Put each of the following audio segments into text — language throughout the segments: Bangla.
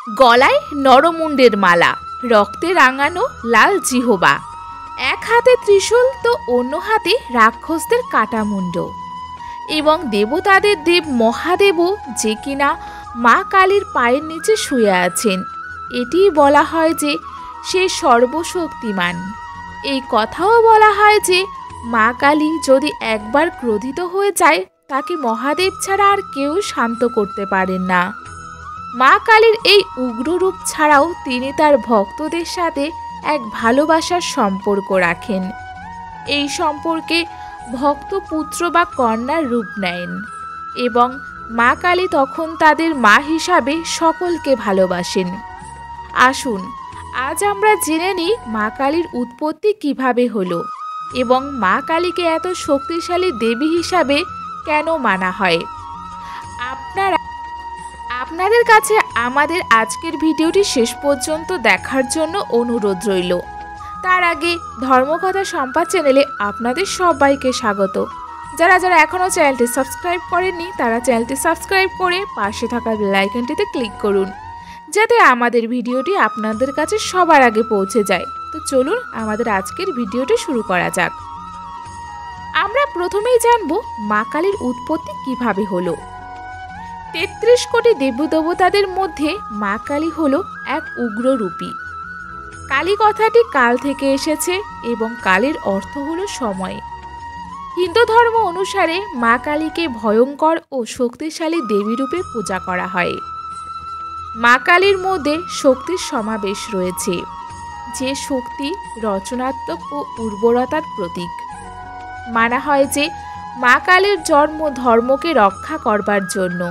গলায় নরমুণ্ডের মালা, রক্তে রাঙানো লাল জিহবা, এক হাতে ত্রিশূল তো অন্য হাতে রাক্ষসদের কাটামুণ্ড, এবং দেবতাদের দেব মহাদেবও, যে কিনা মা কালীর পায়ের নিচে শুয়ে আছেন। এটিই বলা হয় যে সে সর্বশক্তিমান। এই কথাও বলা হয় যে মা কালী যদি একবার ক্রোধিত হয়ে যায়, তাকে মহাদেব ছাড়া আর কেউ শান্ত করতে পারেন না। মা কালীর এই উগ্র রূপ ছাড়াও তিনি তার ভক্তদের সাথে এক ভালোবাসার সম্পর্ক রাখেন। এই সম্পর্কে ভক্ত পুত্র বা কন্যার রূপ নেন, এবং মা কালী তখন তাদের মা হিসাবে সকলকে ভালোবাসেন। আসুন আজ আমরা জেনে নিই মা কালীর উৎপত্তি কিভাবে হলো, এবং মা কালীকে এত শক্তিশালী দেবী হিসাবে কেন মানা হয়। আপনাদের কাছে আমাদের আজকের ভিডিওটি শেষ পর্যন্ত দেখার জন্য অনুরোধ রইল। তার আগে ধর্মকথা সম্পাদ চ্যানেলে আপনাদের সবাইকে স্বাগত। যারা যারা এখনও চ্যানেলটি সাবস্ক্রাইব করেননি, তারা চ্যানেলটি সাবস্ক্রাইব করে পাশে থাকা বেল আইকনটিতে ক্লিক করুন, যাতে আমাদের ভিডিওটি আপনাদের কাছে সবার আগে পৌঁছে যায়। তো চলুন আমাদের আজকের ভিডিওটি শুরু করা যাক। আমরা প্রথমেই জানব মা কালীর উৎপত্তি কিভাবে হলো। ৩৩ কোটি দেবদেবতাদের মধ্যে মা কালী হলো এক উগ্ররূপী। কালী কথাটি কাল থেকে এসেছে, এবং কালীর অর্থ হলো সময়। হিন্দু ধর্ম অনুসারে মা কালীকে ভয়ঙ্কর ও শক্তিশালী দেবীরূপে পূজা করা হয়। মা কালীর মধ্যে শক্তির সমাবেশ রয়েছে, যে শক্তি রচনাত্মক ও উর্বরতার প্রতীক। মানা হয় যে মা কালীর জন্ম ধর্মকে রক্ষা করবার জন্য,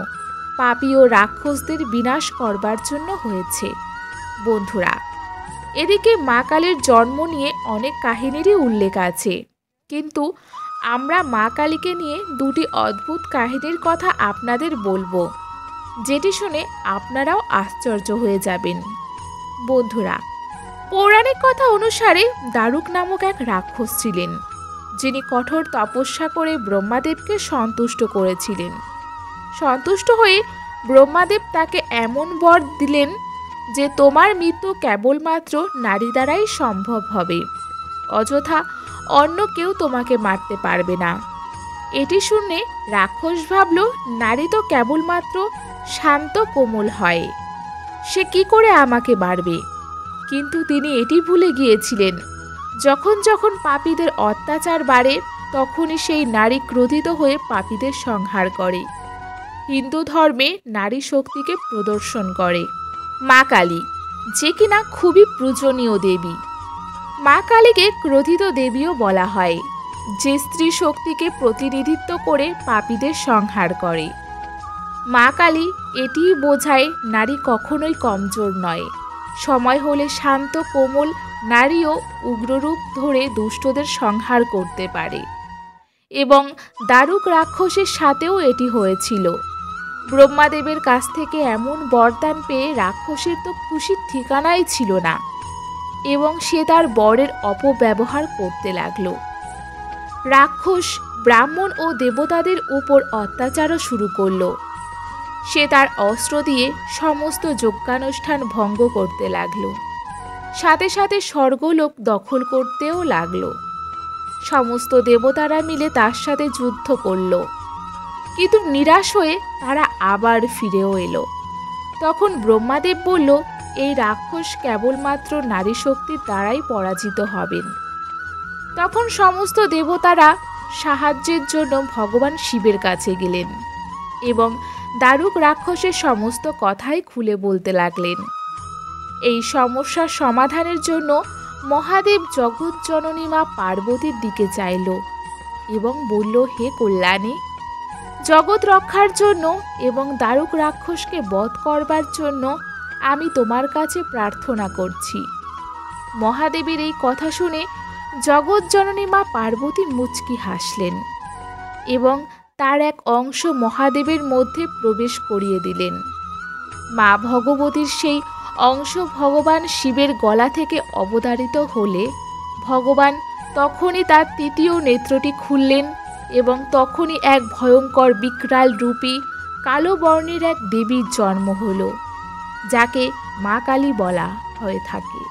পাপী ও রাক্ষসদের বিনাশ করবার জন্য হয়েছে। বন্ধুরা, এদিকে মা কালীর জন্ম নিয়ে অনেক কাহিনীরই উল্লেখ আছে, কিন্তু আমরা মা কালীকে নিয়ে দুটি অদ্ভুত কাহিনীর কথা আপনাদের বলবো, যেটি শুনে আপনারাও আশ্চর্য হয়ে যাবেন। বন্ধুরা, পৌরাণিক কথা অনুসারে দারুক নামক এক রাক্ষস ছিলেন, যিনি কঠোর তপস্যা করে ব্রহ্মাদেবকে সন্তুষ্ট করেছিলেন। সন্তুষ্ট হয়ে ব্রহ্মাদেব তাকে এমন বর দিলেন যে তোমার মৃত্যু কেবলমাত্র নারী দ্বারাই সম্ভব হবে, অযথা অন্য কেউ তোমাকে মারতে পারবে না। এটি শুনে রাক্ষস ভাবল নারী তো কেবলমাত্র শান্ত কোমল হয়, সে কি করে আমাকে মারবে। কিন্তু তিনি এটি ভুলে গিয়েছিলেন, যখন যখন পাপীদের অত্যাচার বাড়ে, তখনই সেই নারী ক্রোধিত হয়ে পাপীদের সংহার করে। হিন্দু ধর্মে নারী শক্তিকে প্রদর্শন করে মা কালী, যে কিনা খুবই পূজনীয় দেবী। মা কালীকে ক্রোধিত দেবীও বলা হয়, যে স্ত্রী শক্তিকে প্রতিনিধিত্ব করে পাপীদের সংহার করে। মা কালী এটিই বোঝায় নারী কখনোই কমজোর নয়, সময় হলে শান্ত কোমল নারীও উগ্ররূপ ধরে দুষ্টদের সংহার করতে পারে। এবং দারুক রাক্ষসের সাথেও এটি হয়েছিল। ব্রহ্মাদেবের কাছ থেকে এমন বরদান পেয়ে রাক্ষসের তো খুশির ঠিকানাই ছিল না, এবং সে তার বরের অপব্যবহার করতে লাগল। রাক্ষস ব্রাহ্মণ ও দেবতাদের উপর অত্যাচারও শুরু করল। সে তার অস্ত্র দিয়ে সমস্ত যজ্ঞানুষ্ঠান ভঙ্গ করতে লাগল, সাথে সাথে স্বর্গলোক দখল করতেও লাগল। সমস্ত দেবতারা মিলে তার সাথে যুদ্ধ করল, কিন্তু নিরাশ হয়ে তারা আবার ফিরেও এলো। তখন ব্রহ্মাদেব বলল, এই রাক্ষস কেবলমাত্র নারী শক্তির দ্বারাই পরাজিত হবেন। তখন সমস্ত দেবতারা সাহায্যের জন্য ভগবান শিবের কাছে গেলেন, এবং দারুক রাক্ষসের সমস্ত কথাই খুলে বলতে লাগলেন। এই সমস্যার সমাধানের জন্য মহাদেব জগৎ জননী মা পার্বতীর দিকে চাইল, এবং বলল, হে কল্যাণী, জগৎ রক্ষার জন্য এবং দারুক রাক্ষসকে বধ করবার জন্য আমি তোমার কাছে প্রার্থনা করছি। মহাদেবের এই কথা শুনে জগৎ জননী মা পার্বতী মুচকি হাসলেন, এবং তার এক অংশ মহাদেবের মধ্যে প্রবেশ করিয়ে দিলেন। মা ভগবতীর সেই অংশ ভগবান শিবের গলা থেকে অবতারিত হলে ভগবান তখনই তার তৃতীয় নেত্রটি খুললেন, এবং তখনই এক ভয়ঙ্কর বিকরাল রূপী কালো বর্ণের এক দেবীর জন্ম হল। যাকে মা কালী বলা হয়ে থাকে।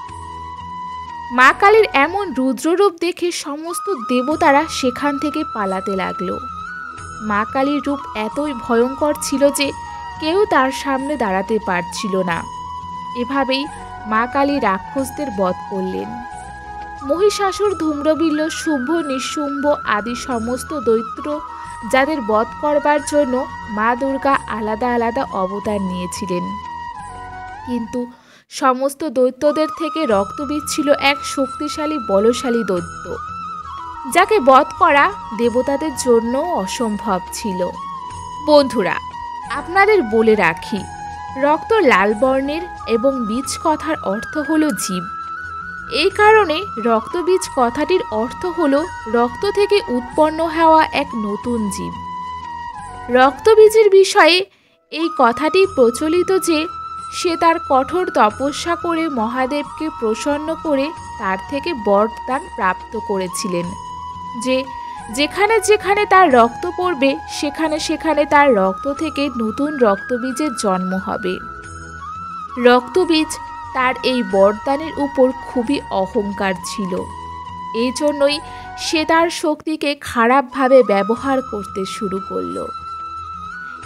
মা কালীর এমন রুদ্ররূপ দেখে সমস্ত দেবতারা সেখান থেকে পালাতে লাগলো। মা কালীর রূপ এতই ভয়ঙ্কর ছিল যে কেউ তার সামনে দাঁড়াতে পারছিল না। এভাবেই মা কালী রাক্ষসদের বধ করলেন। মহিষাসুর, ধূম্রবিল্ল, শুম্ভ, নিশুম্ভ আদি সমস্ত দৈত্য যাদের বধ করবার জন্য মা দুর্গা আলাদা আলাদা অবতার নিয়েছিলেন। কিন্তু সমস্ত দৈত্যদের থেকে রক্তবীজ ছিল এক শক্তিশালী বলশালী দৈত্য, যাকে বধ করা দেবতাদের জন্য অসম্ভব ছিল। বন্ধুরা, আপনাদের বলে রাখি, রক্ত লাল বর্ণের এবং বীজ কথার অর্থ হলো জীব। এই কারণে রক্তবীজ কথাটির অর্থ হলো রক্ত থেকে উৎপন্ন হওয়া এক নতুন জীব। রক্তবীজের বিষয়ে এই কথাটি প্রচলিত যে সে তার কঠোর তপস্যা করে মহাদেবকে প্রসন্ন করে তার থেকে বরদান প্রাপ্ত করেছিলেন যে যেখানে যেখানে তার রক্ত পড়বে সেখানে সেখানে তার রক্ত থেকে নতুন রক্তবীজের জন্ম হবে। রক্তবীজ তার এই বরদানের উপর খুবই অহংকার ছিল। এই জন্যই সে তার শক্তিকে খারাপভাবে ব্যবহার করতে শুরু করল।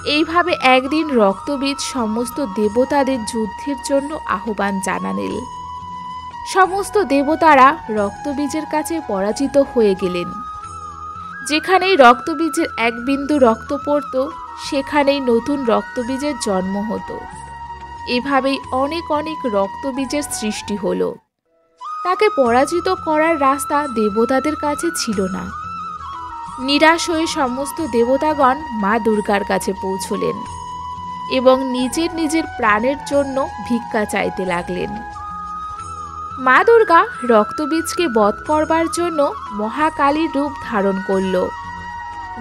এইভাবে একদিন রক্তবীজ সমস্ত দেবতাদের যুদ্ধের জন্য আহ্বান জানালেন। সমস্ত দেবতারা রক্তবীজের কাছে পরাজিত হয়ে গেলেন। যেখানেই রক্তবীজের এক বিন্দু রক্ত পড়ত সেখানেই নতুন রক্তবীজের জন্ম হতো। এভাবেই অনেক অনেক রক্তবীজের সৃষ্টি হলো। তাকে পরাজিত করার রাস্তা দেবতাদের কাছে ছিল না। নিরাশ হয়ে সমস্ত দেবতাগণ মা দুর্গার কাছে পৌঁছলেন এবং নিজের নিজের প্রাণের জন্য ভিক্ষা চাইতে লাগলেন। মা দুর্গা রক্তবীজকে বধ করবার জন্য মহাকালীর রূপ ধারণ করল।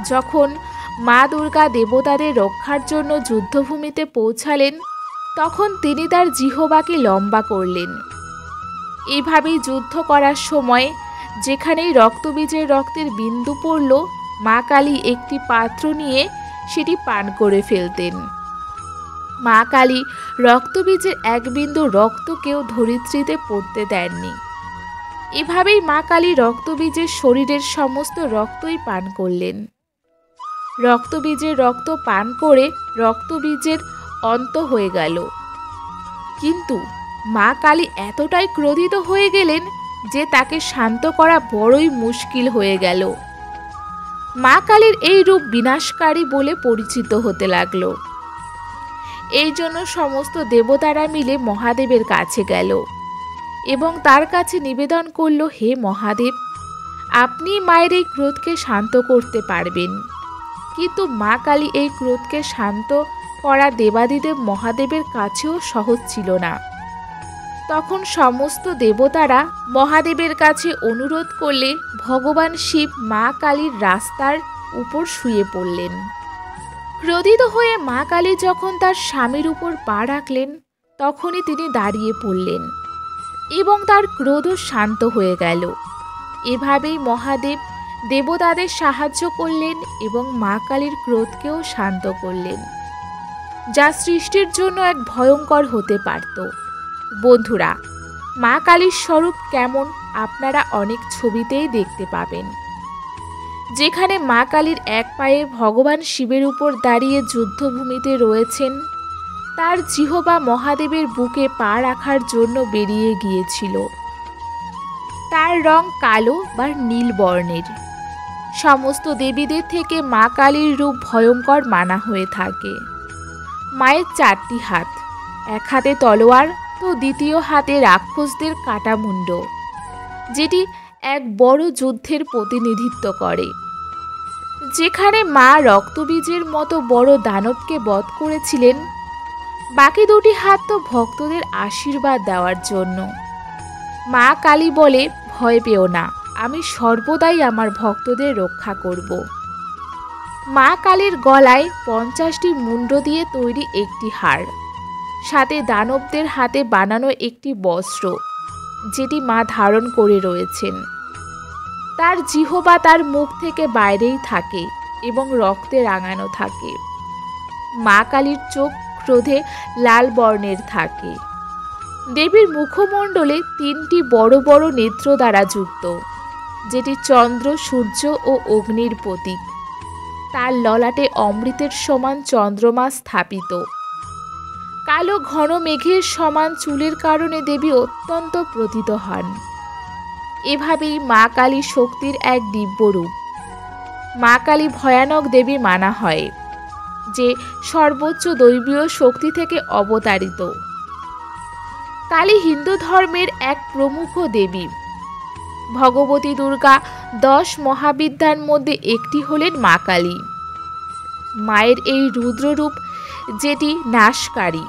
যখন মা দুর্গা দেবতাদের রক্ষার জন্য যুদ্ধভূমিতে পৌঁছালেন তখন তিনি তার জিহ্বাকে লম্বা করলেন। এইভাবেই যুদ্ধ করার সময় যেখানেই রক্তবীজের রক্তের বিন্দু পড়ল মা কালী একটি পাত্র নিয়ে সেটি পান করে ফেলতেন। মা কালী রক্তবীজের এক বিন্দু রক্তকেও ধরিত্রীতে পড়তে দেননি। এভাবেই মা কালী রক্তবীজের শরীরের সমস্ত রক্তই পান করলেন। রক্তবীজের রক্ত পান করে রক্তবীজের অন্ত হয়ে গেল। কিন্তু মা কালী এতটাই ক্রোধিত হয়ে গেলেন যে তাকে শান্ত করা বড়ই মুশকিল হয়ে গেল। মা কালীর এই রূপ বিনাশকারী বলে পরিচিত হতে লাগলো। এই জন্য সমস্ত দেবতারা মিলে মহাদেবের কাছে গেল এবং তার কাছে নিবেদন করল, হে মহাদেব, আপনি মায়ের এই ক্রোধকে শান্ত করতে পারবেন। কিন্তু মা কালী এই ক্রোধকে শান্ত করা দেবাদিদেব মহাদেবের কাছেও সহজ ছিল না। তখন সমস্ত দেবতারা মহাদেবের কাছে অনুরোধ করলে ভগবান শিব মা কালীর রাস্তার উপর শুয়ে পড়লেন। ক্রোধিত হয়ে মা কালী যখন তার স্বামীর উপর পা রাখলেন তখনই তিনি দাঁড়িয়ে পড়লেন এবং তার ক্রোধও শান্ত হয়ে গেল। এভাবেই মহাদেব দেবতাদের সাহায্য করলেন এবং মা কালীর ক্রোধকেও শান্ত করলেন, যা সৃষ্টির জন্য এক ভয়ঙ্কর হতে পারত। বন্ধুরা, মা কালীর স্বরূপ কেমন আপনারা অনেক ছবিতেই দেখতে পাবেন। যেখানে মা কালীর এক পায়ে ভগবান শিবের উপর দাঁড়িয়ে যুদ্ধভূমিতে রয়েছেন, তার জিহ্বা মহাদেবের বুকে পা রাখার জন্য বেরিয়ে গিয়েছিল। তার রং কালো বা নীল বর্ণের। সমস্ত দেবীদের থেকে মা কালীর রূপ ভয়ঙ্কর মানা হয়ে থাকে। মায়ের 4টি হাত, এক হাতে তলোয়ার তো দ্বিতীয় হাতে রাক্ষসদের কাটা মুণ্ড, যেটি এক বড় যুদ্ধের প্রতিনিধিত্ব করে। যেখানে মা রক্তবীজের মতো বড় দানবকে বধ করেছিলেন, বাকি 2টি হাত তো ভক্তদের আশীর্বাদ দেওয়ার জন্য। মা কালী বলে, ভয় পেও না, আমি সর্বদাই আমার ভক্তদের রক্ষা করব। মা কালীর গলায় 50টি মুণ্ড দিয়ে তৈরি একটি হার, সাথে দানবদের হাতে বানানো একটি বস্ত্র, যেটি মা ধারণ করে রয়েছেন। তার জিহ্বা তার মুখ থেকে বাইরেই থাকে এবং রক্তে রাঙানো থাকে। মা কালীর চোখ ক্রোধে লাল বর্ণের থাকে। দেবীর মুখমণ্ডলে 3টি বড় বড় নেত্র দ্বারা যুক্ত, যেটি চন্দ্র, সূর্য ও অগ্নির প্রতীক। তার ললাটে অমৃতের সমান চন্দ্রমা স্থাপিত। কালো ঘন মেঘের সমান চুলের কারণে দেবী অত্যন্ত প্রতীত হন। এভাবেই মা কালী শক্তির এক দিব্যরূপ। মা কালী ভয়ানক দেবী মানা হয়, যে সর্বোচ্চ দৈবীয় শক্তি থেকে অবতারিত। কালী হিন্দু ধর্মের এক প্রমুখ দেবী। ভগবতী দুর্গা 10 মহাবিদ্যার মধ্যে একটি হলেন মা কালী। মায়ের এই রুদ্ররূপ, যেটি নাশকারী,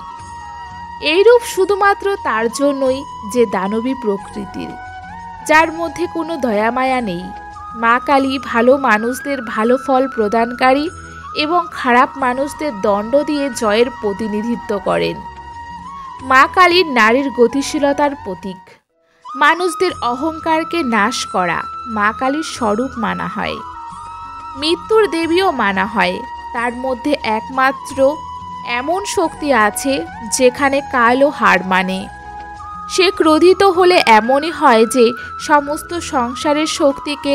এই রূপ শুধুমাত্র তার জন্যই যে দানবী প্রকৃতির, যার মধ্যে কোনো দয়ামায়া নেই। মা কালী ভালো মানুষদের ভালো ফল প্রদানকারী এবং খারাপ মানুষদের দণ্ড দিয়ে জয়ের প্রতিনিধিত্ব করেন। মা কালী নারীর গতিশীলতার প্রতীক। মানুষদের অহংকারকে নাশ করা মা কালীর স্বরূপ মানা হয়। মৃত্যুর দেবীও মানা হয়। তার মধ্যে একমাত্র এমন শক্তি আছে যেখানে কালও হার মানে। সে ক্রোধিত হলে এমনই হয় যে সমস্ত সংসারের শক্তিকে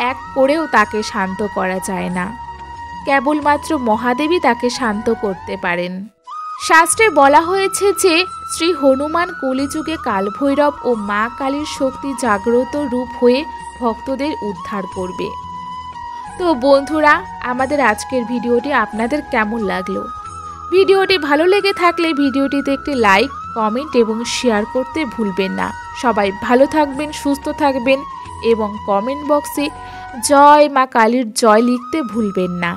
এক করেও তাকে শান্ত করা যায় না। কেবলমাত্র মহাদেবী তাকে শান্ত করতে পারেন। শাস্ত্রে বলা হয়েছে যে শ্রী হনুমান কলিযুগে কালভৈরব ও মা কালীর শক্তি জাগ্রত রূপ হয়ে ভক্তদের উদ্ধার করবে। তো বন্ধুরা, আমাদের আজকের ভিডিওটি আপনাদের কেমন লাগলো? ভিডিওটি ভালো লেগে থাকলে ভিডিওটিতে একটি লাইক, কমেন্ট এবং শেয়ার করতে ভুলবেন না। সবাই ভালো থাকবেন, সুস্থ থাকবেন এবং কমেন্ট বক্সে জয় মা কালীর জয় লিখতে ভুলবেন না।